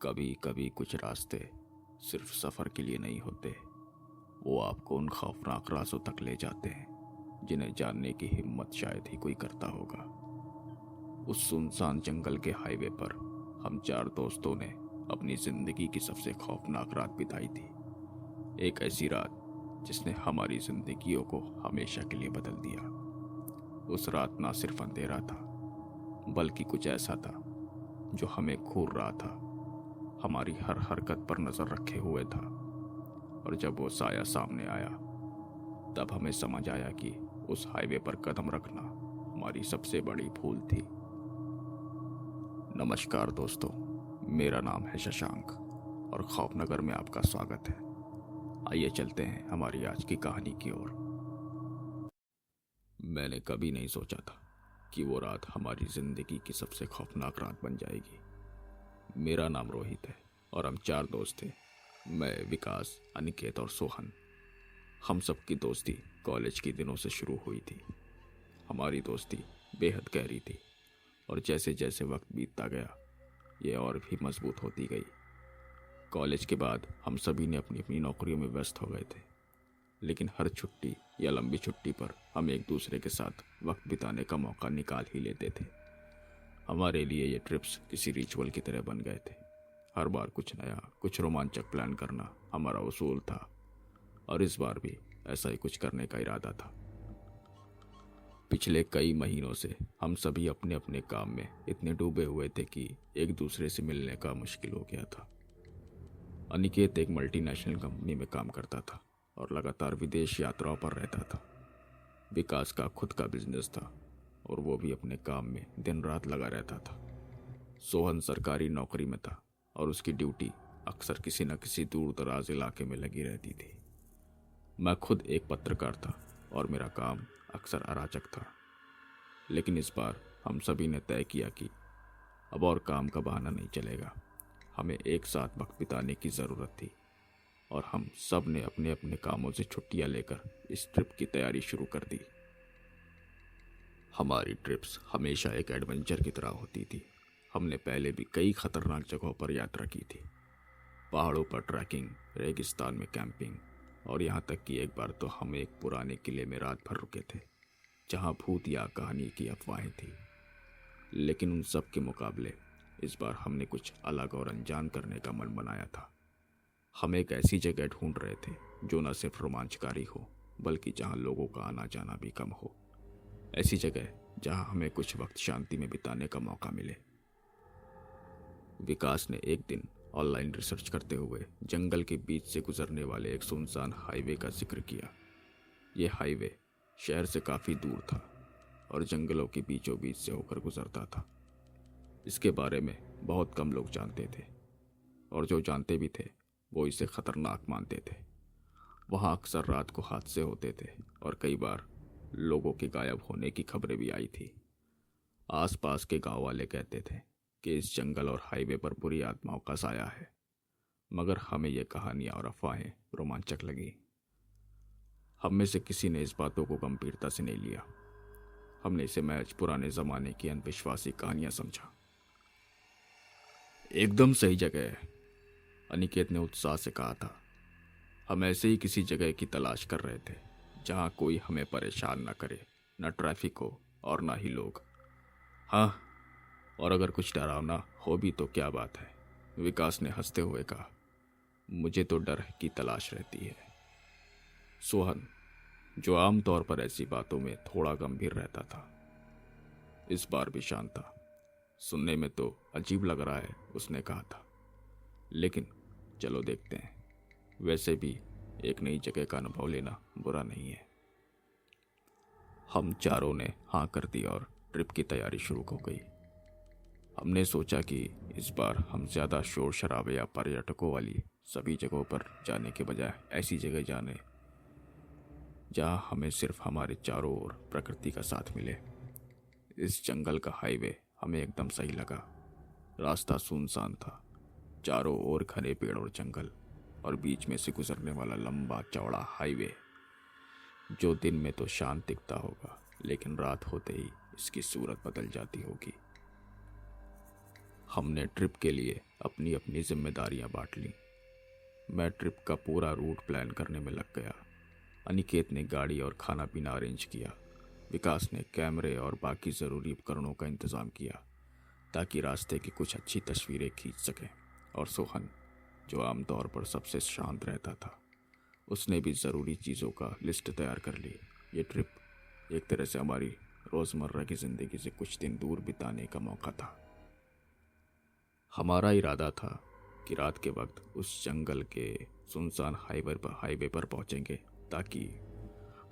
कभी कभी कुछ रास्ते सिर्फ सफ़र के लिए नहीं होते, वो आपको उन खौफनाक रास्तों तक ले जाते हैं जिन्हें जानने की हिम्मत शायद ही कोई करता होगा। उस सुनसान जंगल के हाईवे पर हम चार दोस्तों ने अपनी जिंदगी की सबसे खौफनाक रात बिताई थी। एक ऐसी रात जिसने हमारी जिंदगियों को हमेशा के लिए बदल दिया। उस रात ना सिर्फ अंधेरा था, बल्कि कुछ ऐसा था जो हमें घूर रहा था, हमारी हर हरकत पर नजर रखे हुए था। और जब वो साया सामने आया, तब हमें समझ आया कि उस हाईवे पर कदम रखना हमारी सबसे बड़ी भूल थी। नमस्कार दोस्तों, मेरा नाम है शशांक और खौफनगर में आपका स्वागत है। आइए चलते हैं हमारी आज की कहानी की ओर। मैंने कभी नहीं सोचा था कि वो रात हमारी जिंदगी की सबसे खौफनाक रात बन जाएगी। मेरा नाम रोहित है और हम चार दोस्त थे। मैं, विकास, अनिकेत और सोहन। हम सबकी दोस्ती कॉलेज के दिनों से शुरू हुई थी। हमारी दोस्ती बेहद गहरी थी और जैसे जैसे वक्त बीतता गया, ये और भी मजबूत होती गई। कॉलेज के बाद हम सभी ने अपनी अपनी नौकरियों में व्यस्त हो गए थे, लेकिन हर छुट्टी या लंबी छुट्टी पर हम एक दूसरे के साथ वक्त बिताने का मौका निकाल ही लेते थे। हमारे लिए ये ट्रिप्स किसी रिचुअल की तरह बन गए थे। हर बार कुछ नया, कुछ रोमांचक प्लान करना हमारा उसूल था, और इस बार भी ऐसा ही कुछ करने का इरादा था। पिछले कई महीनों से हम सभी अपने अपने काम में इतने डूबे हुए थे कि एक दूसरे से मिलने का मुश्किल हो गया था। अनिकेत एक मल्टीनेशनल कंपनी में काम करता था और लगातार विदेश यात्राओं पर रहता था। विकास का खुद का बिजनेस था और वो भी अपने काम में दिन रात लगा रहता था। सोहन सरकारी नौकरी में था और उसकी ड्यूटी अक्सर किसी न किसी दूर दराज इलाके में लगी रहती थी। मैं खुद एक पत्रकार था और मेरा काम अक्सर अराजक था। लेकिन इस बार हम सभी ने तय किया कि अब और काम का बहाना नहीं चलेगा। हमें एक साथ वक्त बिताने की ज़रूरत थी और हम सब ने अपने अपने कामों से छुट्टियां लेकर इस ट्रिप की तैयारी शुरू कर दी। हमारी ट्रिप्स हमेशा एक एडवेंचर की तरह होती थी। हमने पहले भी कई खतरनाक जगहों पर यात्रा की थी। पहाड़ों पर ट्रैकिंग, रेगिस्तान में कैंपिंग, और यहाँ तक कि एक बार तो हम एक पुराने किले में रात भर रुके थे जहाँ भूत या कहानी की अफवाहें थी। लेकिन उन सब के मुकाबले इस बार हमने कुछ अलग और अनजान करने का मन बनाया था। हम एक ऐसी जगह ढूंढ रहे थे जो न सिर्फ रोमांचकारी हो, बल्कि जहाँ लोगों का आना जाना भी कम हो। ऐसी जगह जहाँ हमें कुछ वक्त शांति में बिताने का मौका मिले। विकास ने एक दिन ऑनलाइन रिसर्च करते हुए जंगल के बीच से गुजरने वाले एक सुनसान हाईवे का जिक्र किया। ये हाईवे शहर से काफ़ी दूर था और जंगलों के बीचों बीच से होकर गुजरता था। इसके बारे में बहुत कम लोग जानते थे, और जो जानते भी थे वो इसे खतरनाक मानते थे। वहाँ अक्सर रात को हादसे होते थे और कई बार लोगों के गायब होने की खबरें भी आई थी। आसपास के गांव वाले कहते थे कि इस जंगल और हाईवे पर बुरी आत्माओं का साया है, मगर हमें ये कहानियाँ और अफवाहें रोमांचक लगी। हम में से किसी ने इस बातों को गंभीरता से नहीं लिया। हमने इसे महज पुराने ज़माने की अंधविश्वासी कहानियाँ समझा। एकदम सही जगह है, अनिकेत ने उत्साह से कहा था। हम ऐसे ही किसी जगह की तलाश कर रहे थे जहाँ कोई हमें परेशान न करे, न ट्रैफिक हो और न ही लोग। हाँ, और अगर कुछ डरावना हो भी तो क्या बात है, विकास ने हंसते हुए कहा। मुझे तो डर की तलाश रहती है। सोहन, जो आमतौर पर ऐसी बातों में थोड़ा गंभीर रहता था, इस बार भी शांत था। सुनने में तो अजीब लग रहा है, उसने कहा था, लेकिन चलो देखते हैं। वैसे भी एक नई जगह का अनुभव लेना बुरा नहीं है। हम चारों ने हाँ कर दी और ट्रिप की तैयारी शुरू हो गई। हमने सोचा कि इस बार हम ज़्यादा शोर शराबे या पर्यटकों वाली सभी जगहों पर जाने के बजाय ऐसी जगह जाने जहाँ हमें सिर्फ हमारे चारों ओर प्रकृति का साथ मिले। इस जंगल का हाईवे हमें एकदम सही लगा। रास्ता सुनसान था, चारों ओर घने पेड़ और जंगल, और बीच में से गुजरने वाला लंबा चौड़ा हाईवे जो दिन में तो शांत दिखता होगा, लेकिन रात होते ही इसकी सूरत बदल जाती होगी। हमने ट्रिप के लिए अपनी अपनी जिम्मेदारियां बांट लीं। मैं ट्रिप का पूरा रूट प्लान करने में लग गया। अनिकेत ने गाड़ी और खाना पीना अरेंज किया। विकास ने कैमरे और बाकी ज़रूरी उपकरणों का इंतज़ाम किया ताकि रास्ते की कुछ अच्छी तस्वीरें खींच सकें। और सोहन, जो आमतौर पर सबसे शांत रहता था, उसने भी ज़रूरी चीज़ों का लिस्ट तैयार कर ली। ये ट्रिप एक तरह से हमारी रोज़मर्रा की ज़िंदगी से कुछ दिन दूर बिताने का मौका था। हमारा इरादा था कि रात के वक्त उस जंगल के सुनसान हाईवे पर पहुंचेंगे ताकि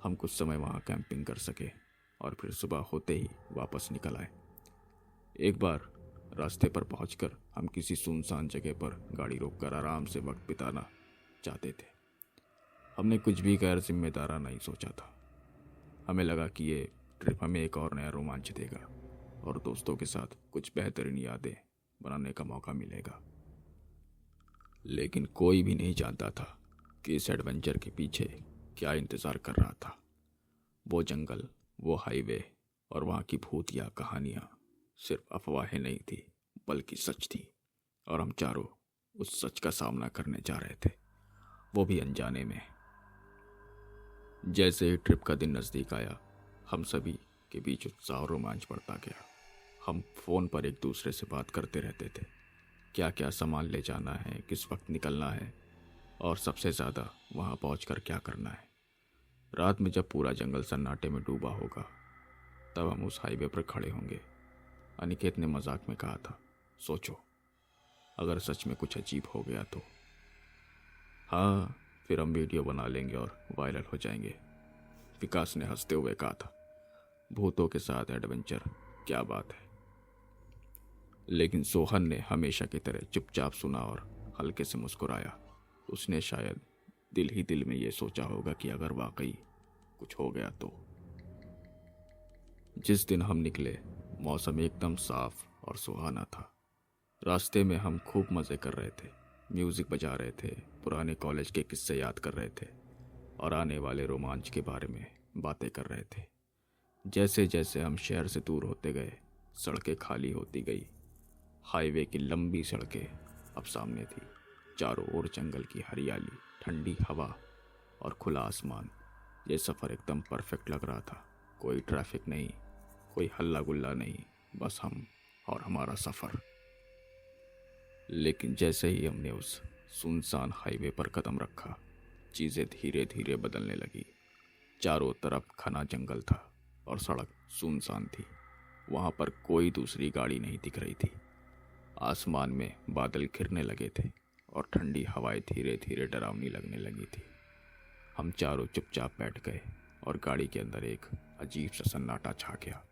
हम कुछ समय वहां कैंपिंग कर सके और फिर सुबह होते ही वापस निकल आए। एक बार रास्ते पर पहुंचकर हम किसी सुनसान जगह पर गाड़ी रोककर आराम से वक्त बिताना चाहते थे। हमने कुछ भी गैर जिम्मेदारा नहीं सोचा था। हमें लगा कि ये ट्रिप हमें एक और नया रोमांच देगा और दोस्तों के साथ कुछ बेहतरीन यादें बनाने का मौका मिलेगा। लेकिन कोई भी नहीं जानता था कि इस एडवेंचर के पीछे क्या इंतज़ार कर रहा था। वो जंगल, वो हाईवे और वहाँ की भूतिया कहानियाँ सिर्फ अफवाहें नहीं थी बल्कि सच थी, और हम चारों उस सच का सामना करने जा रहे थे, वो भी अनजाने में। जैसे ही ट्रिप का दिन नज़दीक आया, हम सभी के बीच उत्साह और रोमांच बढ़ता गया। हम फ़ोन पर एक दूसरे से बात करते रहते थे, क्या क्या सामान ले जाना है, किस वक्त निकलना है और सबसे ज़्यादा वहाँ पहुँचकर क्या करना है। रात में जब पूरा जंगल सन्नाटे में डूबा होगा तब हम उस हाईवे पर खड़े होंगे। अनिकेत ने मजाक में कहा था, सोचो अगर सच में कुछ अजीब हो गया तो। हाँ, फिर हम वीडियो बना लेंगे और वायरल हो जाएंगे, विकास ने हंसते हुए कहा था। भूतों के साथ एडवेंचर, क्या बात है। लेकिन सोहन ने हमेशा की तरह चुपचाप सुना और हल्के से मुस्कुराया। उसने शायद दिल ही दिल में ये सोचा होगा कि अगर वाकई कुछ हो गया तो। जिस दिन हम निकले मौसम एकदम साफ और सुहाना था। रास्ते में हम खूब मज़े कर रहे थे, म्यूज़िक बजा रहे थे, पुराने कॉलेज के किस्से याद कर रहे थे और आने वाले रोमांच के बारे में बातें कर रहे थे। जैसे जैसे हम शहर से दूर होते गए, सड़कें खाली होती गई। हाईवे की लंबी सड़कें अब सामने थी, चारों ओर जंगल की हरियाली, ठंडी हवा और खुला आसमान। ये सफ़र एकदम परफेक्ट लग रहा था। कोई ट्रैफिक नहीं, कोई हल्ला गुल्ला नहीं, बस हम और हमारा सफ़र। लेकिन जैसे ही हमने उस सुनसान हाईवे पर कदम रखा, चीज़ें धीरे धीरे बदलने लगी। चारों तरफ घना जंगल था और सड़क सुनसान थी। वहाँ पर कोई दूसरी गाड़ी नहीं दिख रही थी। आसमान में बादल घिरने लगे थे और ठंडी हवाएं धीरे धीरे डरावनी लगने लगी थी। हम चारों चुपचाप बैठ गए और गाड़ी के अंदर एक अजीब सा सन्नाटा छा गया।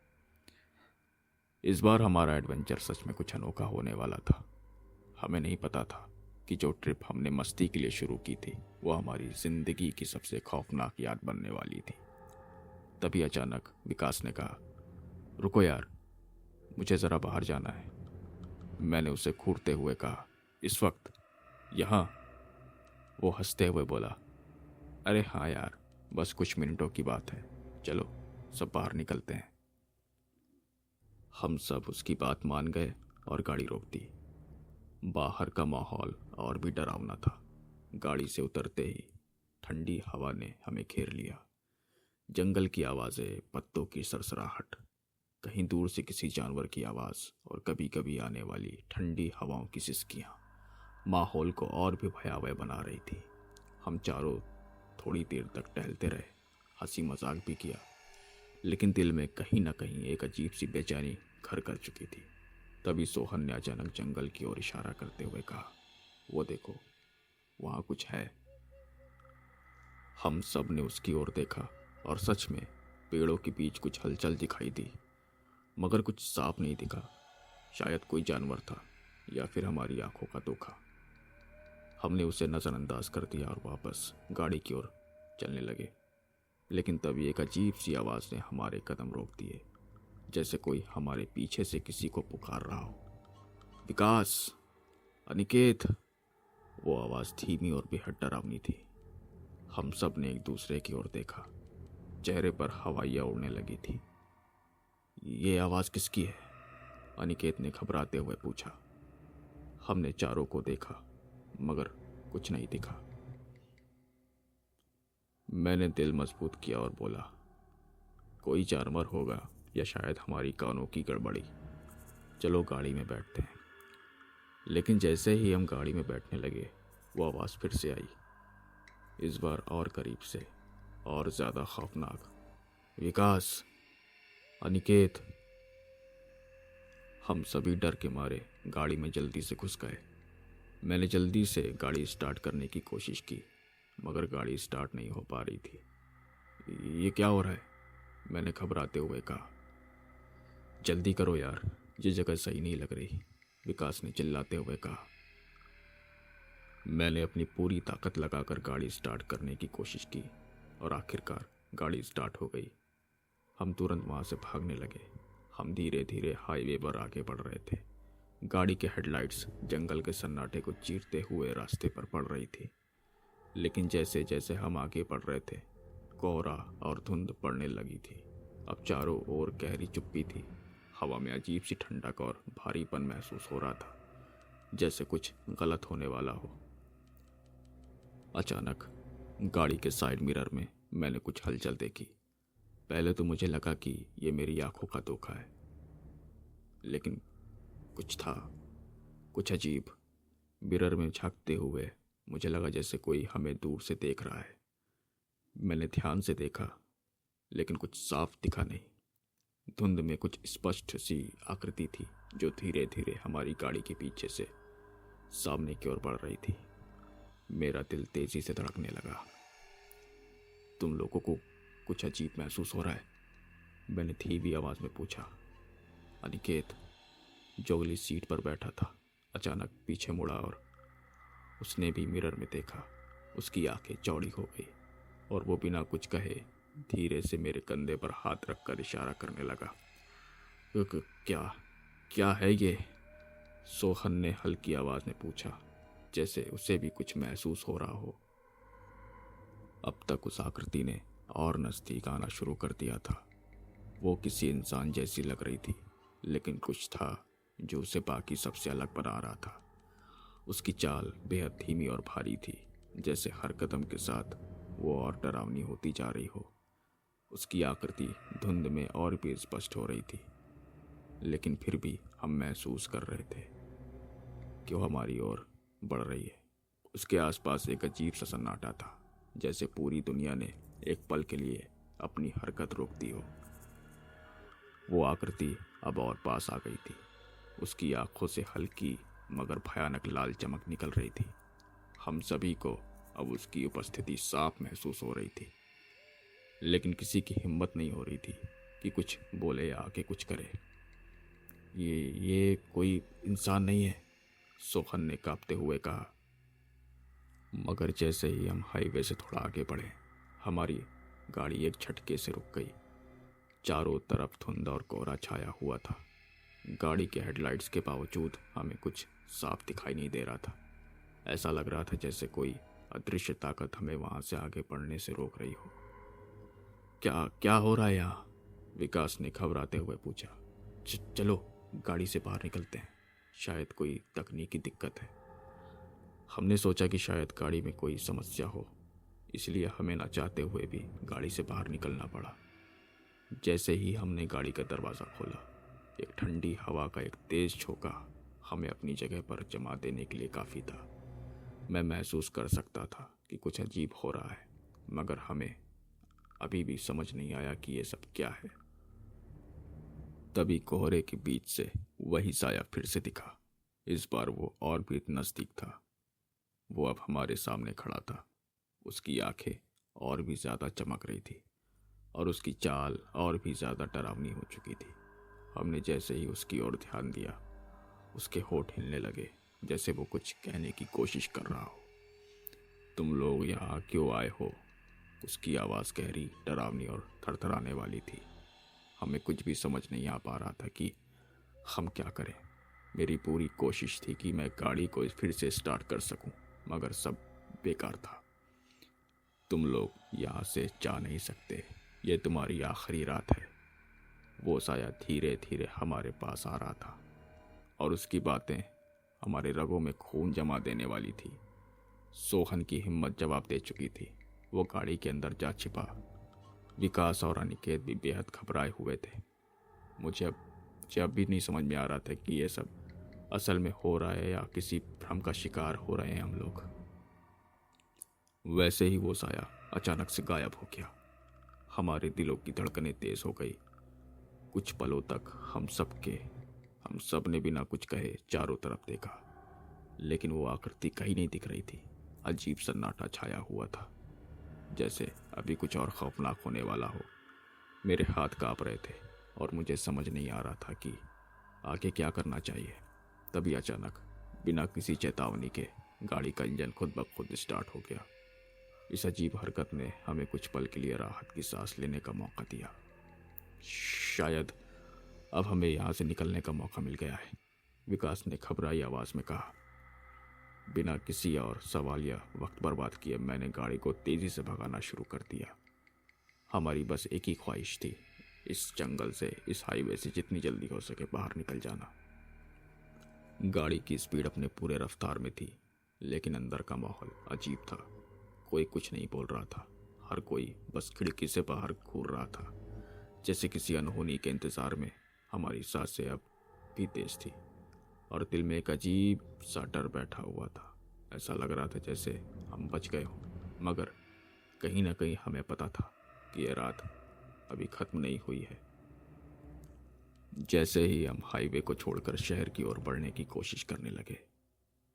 इस बार हमारा एडवेंचर सच में कुछ अनोखा होने वाला था। हमें नहीं पता था कि जो ट्रिप हमने मस्ती के लिए शुरू की थी वो हमारी जिंदगी की सबसे खौफनाक याद बनने वाली थी। तभी अचानक विकास ने कहा, रुको यार, मुझे ज़रा बाहर जाना है। मैंने उसे घूरते हुए कहा, इस वक्त यहाँ? वो हंसते हुए बोला, अरे हाँ यार, बस कुछ मिनटों की बात है, चलो सब बाहर निकलते हैं। हम सब उसकी बात मान गए और गाड़ी रोक दी। बाहर का माहौल और भी डरावना था। गाड़ी से उतरते ही ठंडी हवा ने हमें घेर लिया। जंगल की आवाज़ें, पत्तों की सरसराहट, कहीं दूर से किसी जानवर की आवाज़ और कभी कभी आने वाली ठंडी हवाओं की सिसकियाँ माहौल को और भी भयावह बना रही थी। हम चारों थोड़ी देर तक टहलते रहे, हंसी मजाक भी किया, लेकिन दिल में कहीं ना कहीं एक अजीब सी बेचैनी घर कर चुकी थी। तभी सोहन ने अचानक जंगल की ओर इशारा करते हुए कहा, वो देखो, वहाँ कुछ है। हम सब ने उसकी ओर देखा और सच में पेड़ों के बीच कुछ हलचल दिखाई दी, मगर कुछ साफ नहीं दिखा। शायद कोई जानवर था या फिर हमारी आंखों का धोखा। हमने उसे नज़रअंदाज कर दिया और वापस गाड़ी की ओर चलने लगे। लेकिन तभी एक अजीब सी आवाज़ ने हमारे कदम रोक दिए, जैसे कोई हमारे पीछे से किसी को पुकार रहा हो। विकास, अनिकेत। वो आवाज़ धीमी और बेहद डरावनी थी। हम सब ने एक दूसरे की ओर देखा। चेहरे पर हवाइयाँ उड़ने लगी थी। ये आवाज़ किसकी है? अनिकेत ने घबराते हुए पूछा। हमने चारों को देखा मगर कुछ नहीं दिखा। मैंने दिल मजबूत किया और बोला, कोई जानवर होगा या शायद हमारी कानों की गड़बड़ी। चलो गाड़ी में बैठते हैं। लेकिन जैसे ही हम गाड़ी में बैठने लगे वो आवाज़ फिर से आई, इस बार और करीब से और ज़्यादा खौफनाक। विकास, अनिकेत। हम सभी डर के मारे गाड़ी में जल्दी से घुस गए। मैंने जल्दी से गाड़ी स्टार्ट करने की कोशिश की मगर गाड़ी स्टार्ट नहीं हो पा रही थी। ये क्या हो रहा है? मैंने घबराते हुए कहा। जल्दी करो यार, ये जगह सही नहीं लग रही, विकास ने चिल्लाते हुए कहा। मैंने अपनी पूरी ताकत लगाकर गाड़ी स्टार्ट करने की कोशिश की और आखिरकार गाड़ी स्टार्ट हो गई। हम तुरंत वहाँ से भागने लगे। हम धीरे धीरे हाईवे पर आगे बढ़ रहे थे। गाड़ी के हेडलाइट्स जंगल के सन्नाटे को चीरते हुए रास्ते पर पड़ रही थी। लेकिन जैसे जैसे हम आगे बढ़ रहे थे कोहरा और धुंध पड़ने लगी थी। अब चारों ओर गहरी चुप्पी थी। हवा में अजीब सी ठंडक और भारीपन महसूस हो रहा था, जैसे कुछ गलत होने वाला हो। अचानक गाड़ी के साइड मिरर में मैंने कुछ हलचल देखी। पहले तो मुझे लगा कि ये मेरी आंखों का धोखा है, लेकिन कुछ था, कुछ अजीब। मिरर में झांकते हुए मुझे लगा जैसे कोई हमें दूर से देख रहा है। मैंने ध्यान से देखा लेकिन कुछ साफ दिखा नहीं। धुंध में कुछ स्पष्ट सी आकृति थी जो धीरे धीरे हमारी गाड़ी के पीछे से सामने की ओर बढ़ रही थी। मेरा दिल तेजी से धड़कने लगा। तुम लोगों को कुछ अजीब महसूस हो रहा है? मैंने धीमी आवाज में पूछा। अनिकेत, जो अगली सीट पर बैठा था, अचानक पीछे मुड़ा और उसने भी मिरर में देखा। उसकी आंखें चौड़ी हो गई और वो बिना कुछ कहे धीरे से मेरे कंधे पर हाथ रखकर इशारा करने लगा। क्या क्या है ये? सोहन ने हल्की आवाज में पूछा, जैसे उसे भी कुछ महसूस हो रहा हो। अब तक उस आकृति ने और नजदीक आना शुरू कर दिया था। वो किसी इंसान जैसी लग रही थी, लेकिन कुछ था जो उसे बाकी सबसे अलग बना रहा था। उसकी चाल बेहद धीमी और भारी थी, जैसे हर कदम के साथ वो और डरावनी होती जा रही हो। उसकी आकृति धुंध में और भी स्पष्ट हो रही थी, लेकिन फिर भी हम महसूस कर रहे थे कि वो हमारी ओर बढ़ रही है। उसके आसपास एक अजीब सा सन्नाटा था, जैसे पूरी दुनिया ने एक पल के लिए अपनी हरकत रोक दी हो। वो आकृति अब और पास आ गई थी। उसकी आंखों से हल्की मगर भयानक लाल चमक निकल रही थी। हम सभी को अब उसकी उपस्थिति साफ महसूस हो रही थी, लेकिन किसी की हिम्मत नहीं हो रही थी कि कुछ बोले या आके कुछ करे। ये कोई इंसान नहीं है, सोहन ने कांपते हुए कहा। मगर जैसे ही हम हाईवे से थोड़ा आगे बढ़े, हमारी गाड़ी एक झटके से रुक गई। चारों तरफ धुंध और कोहरा छाया हुआ था। गाड़ी के हेडलाइट्स के बावजूद हमें कुछ साफ दिखाई नहीं दे रहा था। ऐसा लग रहा था जैसे कोई अदृश्य ताकत हमें वहां से आगे बढ़ने से रोक रही हो। क्या क्या हो रहा है यहाँ? विकास ने घबराते हुए पूछा। चलो गाड़ी से बाहर निकलते हैं, शायद कोई तकनीकी दिक्कत है। हमने सोचा कि शायद गाड़ी में कोई समस्या हो, इसलिए हमें ना चाहते हुए भी गाड़ी से बाहर निकलना पड़ा। जैसे ही हमने गाड़ी का दरवाज़ा खोला, एक ठंडी हवा का एक तेज झोंका हमें अपनी जगह पर जमा देने के लिए काफ़ी था। मैं महसूस कर सकता था कि कुछ अजीब हो रहा है, मगर हमें अभी भी समझ नहीं आया कि ये सब क्या है। तभी कोहरे के बीच से वही साया फिर से दिखा। इस बार वो और भी नज़दीक था। वो अब हमारे सामने खड़ा था। उसकी आंखें और भी ज़्यादा चमक रही थी और उसकी चाल और भी ज़्यादा डरावनी हो चुकी थी। हमने जैसे ही उसकी ओर ध्यान दिया, उसके होंठ हिलने लगे, जैसे वो कुछ कहने की कोशिश कर रहा हो। तुम लोग यहाँ क्यों आए हो? उसकी आवाज़ गहरी, डरावनी और थरथराने वाली थी। हमें कुछ भी समझ नहीं आ पा रहा था कि हम क्या करें। मेरी पूरी कोशिश थी कि मैं गाड़ी को फिर से स्टार्ट कर सकूं, मगर सब बेकार था। तुम लोग यहाँ से जा नहीं सकते, ये तुम्हारी आखिरी रात है। वो साया धीरे धीरे हमारे पास आ रहा था और उसकी बातें हमारे रगों में खून जमा देने वाली थी। सोहन की हिम्मत जवाब दे चुकी थी। वो गाड़ी के अंदर जा छिपा। विकास और अनिकेत भी बेहद घबराए हुए थे। मुझे अब भी नहीं समझ में आ रहा था कि ये सब असल में हो रहा है या किसी भ्रम का शिकार हो रहे हैं हम लोग। वैसे ही वो साया अचानक से गायब हो गया। हमारे दिलों की धड़कनें तेज हो गई। कुछ पलों तक हम सब ने बिना कुछ कहे चारों तरफ देखा, लेकिन वो आकृति कहीं नहीं दिख रही थी। अजीब सन्नाटा छाया हुआ था, जैसे अभी कुछ और खौफनाक होने वाला हो। मेरे हाथ कांप रहे थे और मुझे समझ नहीं आ रहा था कि आगे क्या करना चाहिए। तभी अचानक बिना किसी चेतावनी के गाड़ी का इंजन खुद ब खुद स्टार्ट हो गया। इस अजीब हरकत ने हमें कुछ पल के लिए राहत की सांस लेने का मौका दिया। शायद अब हमें यहाँ से निकलने का मौका मिल गया है, विकास ने घबराई आवाज में कहा। बिना किसी और सवाल या वक्त बर्बाद किए मैंने गाड़ी को तेजी से भगाना शुरू कर दिया। हमारी बस एक ही ख्वाहिश थी, इस जंगल से, इस हाईवे से जितनी जल्दी हो सके बाहर निकल जाना। गाड़ी की स्पीड अपने पूरे रफ्तार में थी, लेकिन अंदर का माहौल अजीब था। कोई कुछ नहीं बोल रहा था। हर कोई बस खिड़की से बाहर घूर रहा था, जैसे किसी अनहोनी के इंतजार में। हमारी सांसें अब भी तेज थी और दिल में एक अजीब सा डर बैठा हुआ था। ऐसा लग रहा था जैसे हम बच गए हों, मगर कहीं ना कहीं हमें पता था कि यह रात अभी खत्म नहीं हुई है। जैसे ही हम हाईवे को छोड़कर शहर की ओर बढ़ने की कोशिश करने लगे,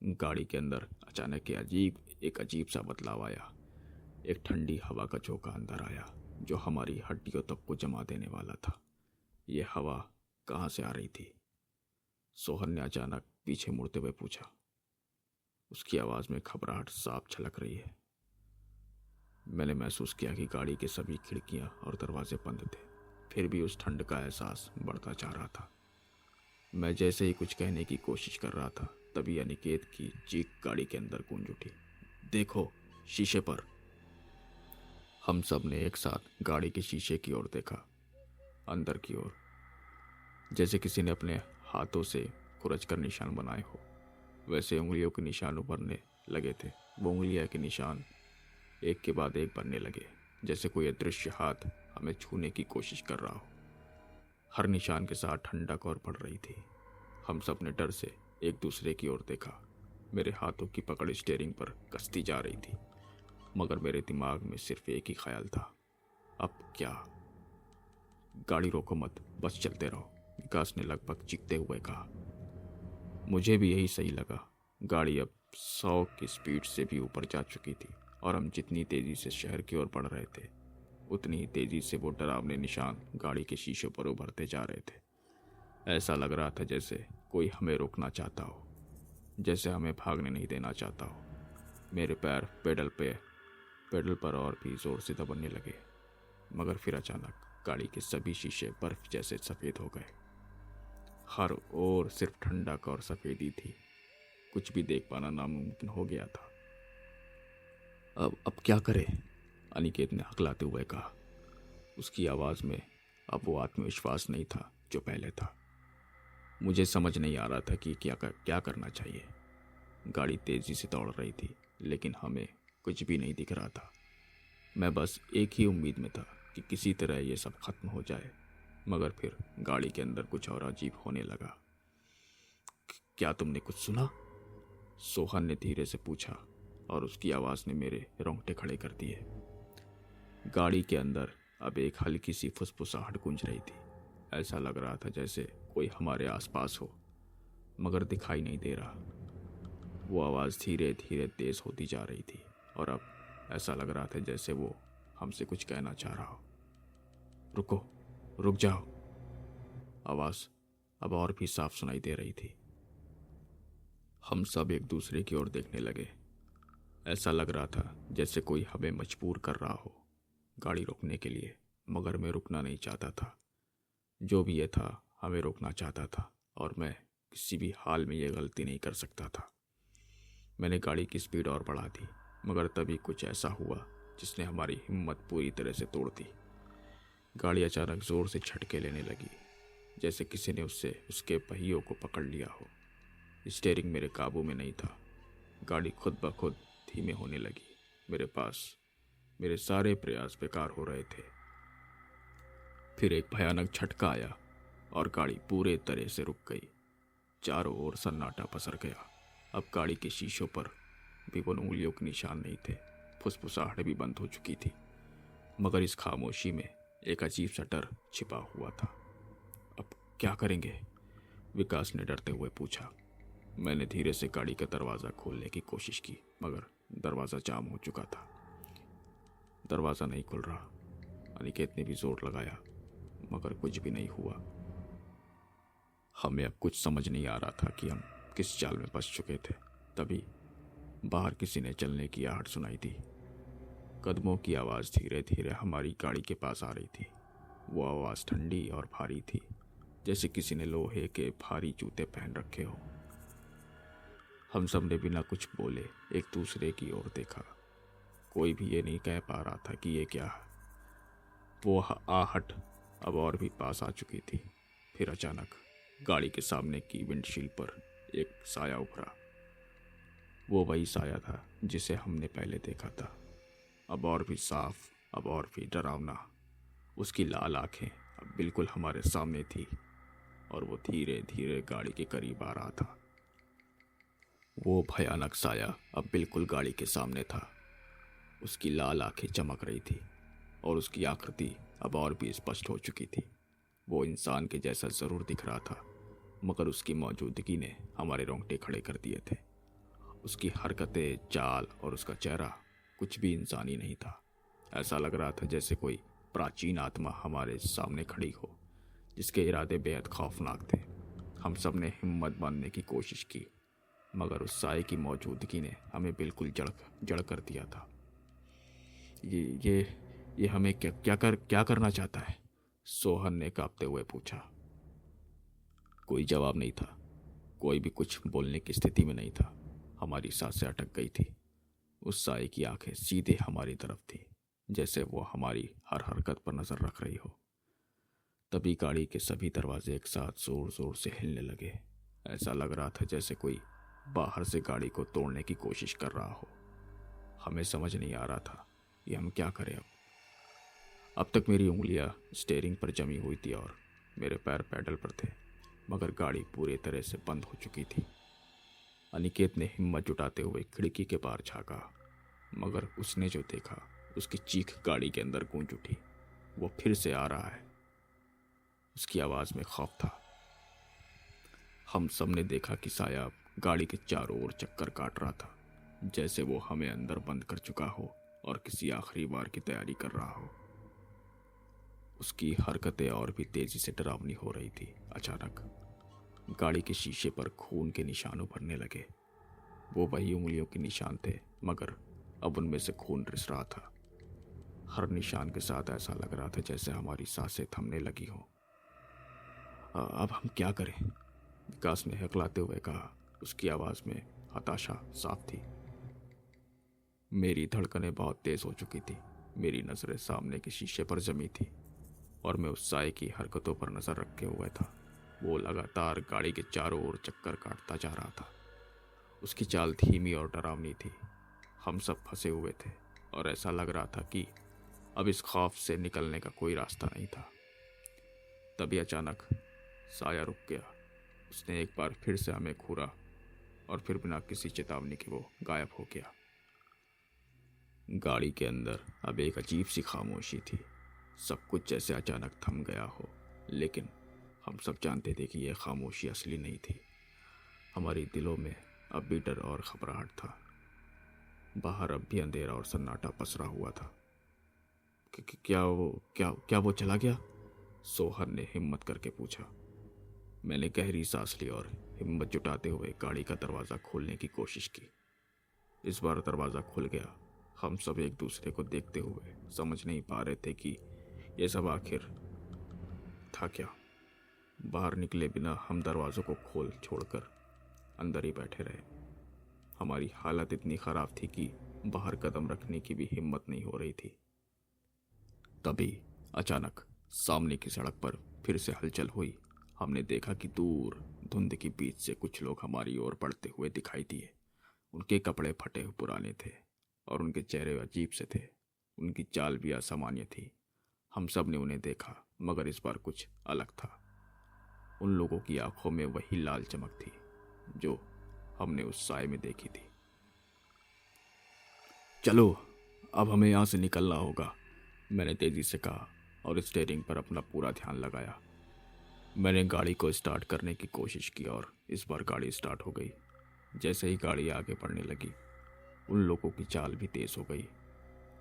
गाड़ी के अंदर अचानक एक अजीब सा बदलाव आया। एक ठंडी हवा का झोंका अंदर आया जो हमारी हड्डियों तक को जमा देने वाला था। यह हवा कहाँ से आ रही थी? सोहन ने अचानक पीछे मुड़ते हुए पूछा। उसकी आवाज में घबराहट साफ झलक रही है। मैंने महसूस किया कि गाड़ी के सभी खिड़कियां और दरवाजे बंद थे, फिर भी उस ठंड का एहसास बढ़ता जा रहा था। मैं जैसे ही कुछ कहने की कोशिश कर रहा था, तभी अनिकेत की चीख गाड़ी के अंदर गूंज उठी। देखो, शीशे पर। हम सब ने एक साथ गाड़ी के शीशे की ओर देखा, अंदर की ओर, जैसे किसी ने अपने हाथों से खुरच कर निशान बनाए हो। वैसे उंगलियों के निशान उभरने लगे थे। वो उंगलियां के निशान एक के बाद एक बनने लगे, जैसे कोई अदृश्य हाथ हमें छूने की कोशिश कर रहा हो। हर निशान के साथ ठंडक और बढ़ रही थी। हम सब ने डर से एक दूसरे की ओर देखा। मेरे हाथों की पकड़ स्टीयरिंग पर कसती जा रही थी, मगर मेरे दिमाग में सिर्फ एक ही ख्याल था, अब क्या? गाड़ी रोको मत, बस चलते रहो, विकास ने लगभग चीखते हुए कहा। मुझे भी यही सही लगा। गाड़ी अब 100 की स्पीड से भी ऊपर जा चुकी थी और हम जितनी तेजी से शहर की ओर बढ़ रहे थे, उतनी ही तेजी से वो डरावने निशान गाड़ी के शीशों पर उभरते जा रहे थे। ऐसा लग रहा था जैसे कोई हमें रोकना चाहता हो, जैसे हमें भागने नहीं देना चाहता हो। मेरे पैर पेडल पर और भी जोर से दबने लगे, मगर फिर अचानक गाड़ी के सभी शीशे बर्फ जैसे सफ़ेद हो गए। हर ओर सिर्फ ठंडक और सफ़ेदी थी। कुछ भी देख पाना नामुमकिन हो गया था। अब क्या करें? अनिकेत ने हकलाते हुए कहा। उसकी आवाज़ में अब वो आत्मविश्वास नहीं था जो पहले था। मुझे समझ नहीं आ रहा था कि क्या करना चाहिए। गाड़ी तेज़ी से दौड़ रही थी, लेकिन हमें कुछ भी नहीं दिख रहा था। मैं बस एक ही उम्मीद में था कि किसी तरह ये सब खत्म हो जाए, मगर फिर गाड़ी के अंदर कुछ और अजीब होने लगा। क्या तुमने कुछ सुना? सोहन ने धीरे से पूछा और उसकी आवाज़ ने मेरे रोंगटे खड़े कर दिए। गाड़ी के अंदर अब एक हल्की सी फुसफुसाहट गूंज रही थी। ऐसा लग रहा था जैसे कोई हमारे आसपास हो, मगर दिखाई नहीं दे रहा। वो आवाज़ धीरे धीरे तेज होती जा रही थी और अब ऐसा लग रहा था जैसे वो हमसे कुछ कहना चाह रहा हो। रुको, रुक जाओ। आवाज़ अब और भी साफ सुनाई दे रही थी। हम सब एक दूसरे की ओर देखने लगे। ऐसा लग रहा था जैसे कोई हमें मजबूर कर रहा हो गाड़ी रोकने के लिए, मगर मैं रुकना नहीं चाहता था। जो भी ये था, हमें रोकना चाहता था और मैं किसी भी हाल में ये गलती नहीं कर सकता था। मैंने गाड़ी की स्पीड और बढ़ा दी, मगर तभी कुछ ऐसा हुआ जिसने हमारी हिम्मत पूरी तरह से तोड़ दी। गाड़ी अचानक ज़ोर से झटके लेने लगी, जैसे किसी ने उसके पहियों को पकड़ लिया हो। स्टीयरिंग मेरे काबू में नहीं था। गाड़ी खुद ब खुद धीमे होने लगी। मेरे पास मेरे सारे प्रयास बेकार हो रहे थे। फिर एक भयानक झटका आया और गाड़ी पूरे तरह से रुक गई। चारों ओर सन्नाटा पसर गया। अब गाड़ी के शीशों पर भी वो उंगलियों के निशान नहीं थे। फुसफुसाहट भी बंद हो चुकी थी, मगर इस खामोशी में एक अजीब सा डर छिपा हुआ था। अब क्या करेंगे? विकास ने डरते हुए पूछा। मैंने धीरे से गाड़ी का दरवाज़ा खोलने की कोशिश की, मगर दरवाज़ा जाम हो चुका था। दरवाज़ा नहीं खुल रहा। अनिकेत ने भी जोर लगाया, मगर कुछ भी नहीं हुआ। हमें अब कुछ समझ नहीं आ रहा था कि हम किस जाल में फंस चुके थे। तभी बाहर किसी ने चलने की आहट सुनाई दी। कदमों की आवाज़ धीरे धीरे हमारी गाड़ी के पास आ रही थी। वो आवाज़ ठंडी और भारी थी, जैसे किसी ने लोहे के भारी जूते पहन रखे हो। हम सब ने बिना कुछ बोले एक दूसरे की ओर देखा। कोई भी ये नहीं कह पा रहा था कि ये क्या है। वो आहट अब और भी पास आ चुकी थी। फिर अचानक गाड़ी के सामने की विंडशील्ड पर एक साया उभरा। वो वही साया था जिसे हमने पहले देखा था, अब और भी साफ, अब और भी डरावना। उसकी लाल आंखें अब बिल्कुल हमारे सामने थी और वो धीरे धीरे गाड़ी के करीब आ रहा था। वो भयानक साया अब बिल्कुल गाड़ी के सामने था। उसकी लाल आंखें चमक रही थी और उसकी आकृति अब और भी स्पष्ट हो चुकी थी। वो इंसान के जैसा ज़रूर दिख रहा था, मगर उसकी मौजूदगी ने हमारे रोंगटे खड़े कर दिए थे। उसकी हरकतें, चाल और उसका चेहरा कुछ भी इंसानी नहीं था। ऐसा लग रहा था जैसे कोई प्राचीन आत्मा हमारे सामने खड़ी हो, जिसके इरादे बेहद खौफनाक थे। हम सब ने हिम्मत बांधने की कोशिश की, मगर उस साए की मौजूदगी ने हमें बिल्कुल जड़ कर दिया था। ये हमें क्या करना चाहता है? सोहन ने कांपते हुए पूछा। कोई जवाब नहीं था। कोई भी कुछ बोलने की स्थिति में नहीं था। हमारी सांसें अटक गई थी। उस साए की आंखें सीधे हमारी तरफ थी, जैसे वो हमारी हर हरकत पर नजर रख रही हो। तभी गाड़ी के सभी दरवाजे एक साथ जोर जोर से हिलने लगे। ऐसा लग रहा था जैसे कोई बाहर से गाड़ी को तोड़ने की कोशिश कर रहा हो। हमें समझ नहीं आ रहा था कि हम क्या करें। अब तक मेरी उंगलियां स्टीयरिंग पर जमी हुई थी और मेरे पैर पैडल पर थे, मगर गाड़ी पूरी तरह से बंद हो चुकी थी। अनिकेत ने हिम्मत जुटाते हुए खिड़की के पार झांका, मगर उसने जो देखा उसकी चीख गाड़ी के अंदर गूंज उठी। वो फिर से आ रहा है। उसकी आवाज़ में खौफ था। हम सब ने देखा कि साया गाड़ी के चारों ओर चक्कर काट रहा था, जैसे वो हमें अंदर बंद कर चुका हो और किसी आखिरी बार की तैयारी कर रहा हो। उसकी हरकतें और भी तेजी से डरावनी हो रही थी। अचानक गाड़ी के शीशे पर खून के निशान उभरने लगे। वो वही उंगलियों के निशान थे, मगर अब उनमें से खून रिस रहा था। हर निशान के साथ ऐसा लग रहा था जैसे हमारी सांसें थमने लगी हो। अब हम क्या करें? विकास ने हकलाते हुए कहा। उसकी आवाज में हताशा साफ थी। मेरी धड़कनें बहुत तेज हो चुकी थी। मेरी नजरें सामने के शीशे पर जमी थी और मैं उस साए की हरकतों पर नजर रखे हुए था। वो लगातार गाड़ी के चारों ओर चक्कर काटता जा रहा था। उसकी चाल धीमी और डरावनी थी। हम सब फंसे हुए थे और ऐसा लग रहा था कि अब इस खौफ से निकलने का कोई रास्ता नहीं था। तभी अचानक साया रुक गया। उसने एक बार फिर से हमें घूरा और फिर बिना किसी चेतावनी के वो गायब हो गया। गाड़ी के अंदर अब एक अजीब सी खामोशी थी। सब कुछ जैसे अचानक थम गया हो, लेकिन हम सब जानते थे कि यह खामोशी असली नहीं थी। हमारे दिलों में अब भी डर और घबराहट था। बाहर अब भी अंधेरा और सन्नाटा पसरा हुआ था। क्या वो चला गया? सोहन ने हिम्मत करके पूछा। मैंने गहरी सांस ली और हिम्मत जुटाते हुए गाड़ी का दरवाज़ा खोलने की कोशिश की। इस बार दरवाज़ा खुल गया। हम सब एक दूसरे को देखते हुए समझ नहीं पा रहे थे कि यह सब आखिर था क्या। बाहर निकले बिना हम दरवाज़ों को खोल छोड़कर अंदर ही बैठे रहे। हमारी हालत इतनी ख़राब थी कि बाहर कदम रखने की भी हिम्मत नहीं हो रही थी। तभी अचानक सामने की सड़क पर फिर से हलचल हुई। हमने देखा कि दूर धुंध के बीच से कुछ लोग हमारी ओर बढ़ते हुए दिखाई दिए। उनके कपड़े फटे हुए पुराने थे और उनके चेहरे अजीब से थे। उनकी चाल भी असामान्य थी। हम सब ने उन्हें देखा, मगर इस बार कुछ अलग था। उन लोगों की आंखों में वही लाल चमक थी जो हमने उस साय में देखी थी। चलो, अब हमें यहाँ से निकलना होगा, मैंने तेजी से कहा और स्टीयरिंग पर अपना पूरा ध्यान लगाया। मैंने गाड़ी को स्टार्ट करने की कोशिश की और इस बार गाड़ी स्टार्ट हो गई। जैसे ही गाड़ी आगे बढ़ने लगी, उन लोगों की चाल भी तेज हो गई।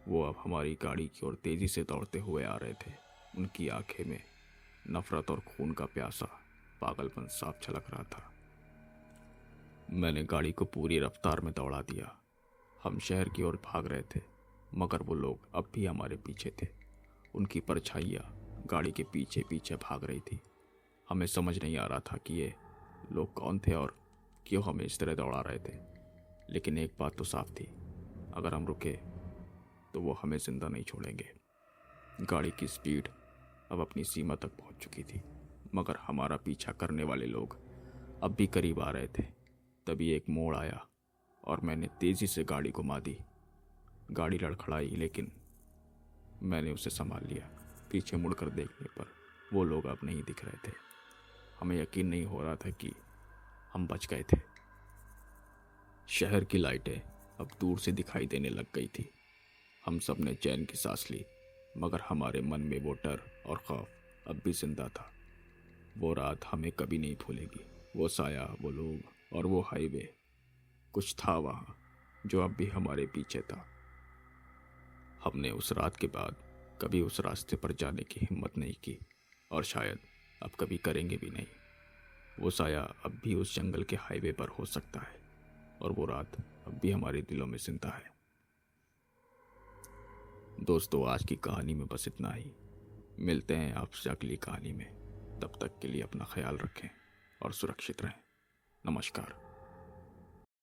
वो अब हमारी गाड़ी की ओर तेजी से दौड़ते हुए आ रहे थे। उनकी आंखें में नफरत और खून का प्यासा, पागलपन साफ झलक रहा था। मैंने गाड़ी को पूरी रफ्तार में दौड़ा दिया। हम शहर की ओर भाग रहे थे, मगर वो लोग अब भी हमारे पीछे थे। उनकी परछाइयाँ गाड़ी के पीछे पीछे भाग रही थी। हमें समझ नहीं आ रहा था कि ये लोग कौन थे और क्यों हमें इस तरह दौड़ा रहे थे। लेकिन एक बात तो साफ थी, अगर हम रुके तो वो हमें जिंदा नहीं छोड़ेंगे। गाड़ी की स्पीड अब अपनी सीमा तक पहुंच चुकी थी, मगर हमारा पीछा करने वाले लोग अब भी करीब आ रहे थे। तभी एक मोड़ आया और मैंने तेजी से गाड़ी घुमा दी। गाड़ी लड़खड़ाई, लेकिन मैंने उसे संभाल लिया। पीछे मुड़कर देखने पर वो लोग अब नहीं दिख रहे थे। हमें यकीन नहीं हो रहा था कि हम बच गए थे। शहर की लाइटें अब दूर से दिखाई देने लग गई थी। हम सब ने चैन की सांस ली, मगर हमारे मन में वो डर और खौफ अब भी जिंदा था। वो रात हमें कभी नहीं भूलेगी। वो साया, वो लोग और वो हाईवे, कुछ था वहाँ जो अब भी हमारे पीछे था। हमने उस रात के बाद कभी उस रास्ते पर जाने की हिम्मत नहीं की और शायद अब कभी करेंगे भी नहीं। वो साया अब भी उस जंगल के हाईवे पर हो सकता है और वो रात अब भी हमारे दिलों में जिंदा है। दोस्तों, आज की कहानी में बस इतना ही। मिलते हैं आपसे अगली कहानी में। तब तक के लिए अपना ख्याल रखें और सुरक्षित रहें। नमस्कार।